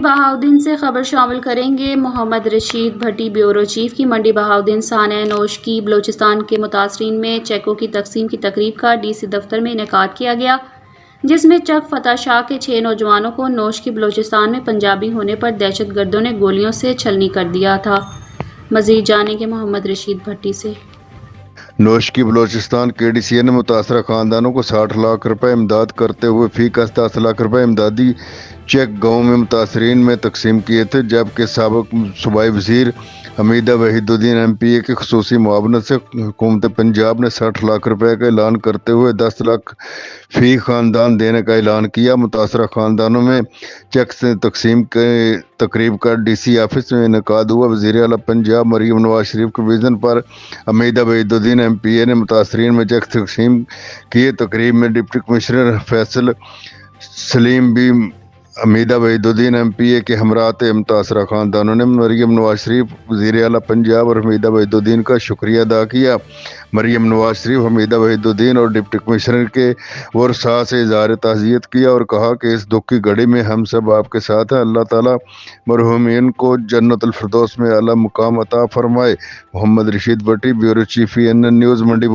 بہاؤدین سے خبر شامل کریں گے۔ محمد رشید بھٹی بیورو چیف کی منڈی بہاؤدین سانحہ نوش کی بلوچستان کے متاثرین میں چیکوں کی تقسیم کی تقریب کا ڈی سی دفتر میں انعقاد کیا گیا، جس میں چک فتح شاہ کے 6 نوجوانوں کو نوش کی بلوچستان میں پنجابی ہونے پر دہشت گردوں نے گولیوں سے چھلنی کر دیا تھا۔ مزید جانیں گے محمد رشید بھٹی سے۔ نوش کی بلوچستان کے ڈی سی نے متاثرہ خاندانوں کو 60 لاکھ روپے امداد کرتے ہوئے فی کس 10 لاکھ روپے امدادی چیک گاؤں میں متاثرین میں تقسیم کیے تھے، جبکہ سابق صوبائی وزیر حمیدہ وحید الدین ایم پی اے کی خصوصی معاونت سے حکومت پنجاب نے 60 لاکھ روپے کا اعلان کرتے ہوئے 10 لاکھ فی خاندان دینے کا اعلان کیا۔ متاثرہ خاندانوں میں چیک سے تقسیم کے تقریب کا ڈی سی آفس میں انعقاد ہوا۔ وزیر اعلیٰ پنجاب مریم نواز شریف کے ویژن پر حمیدہ وحید الدین ایم پی اے نے متاثرین میں چیک تقسیم کیے۔ تقریب میں ڈپٹی کمشنر فیصل سلیم بھی حمیدہ وحید الدین ایم پی اے کے ہمراہ تھے۔ متاثرہ خاندانوں نے مریم نواز شریف، وزیر اعلیٰ پنجاب اور حمیدہ وحید الدین کا شکریہ ادا کیا۔ مریم نواز شریف حمیدہ وحید الدین اور ڈپٹی کمشنر کے ورثاء سے اظہار تعزیت کیا اور کہا کہ اس دکھ کی گھڑی میں ہم سب آپ کے ساتھ ہیں۔ اللہ تعالیٰ مرحومین کو جنت الفردوس میں اعلیٰ مقام عطا فرمائے۔ محمد رشید بھٹی بیورو چیف CNN نیوز منڈی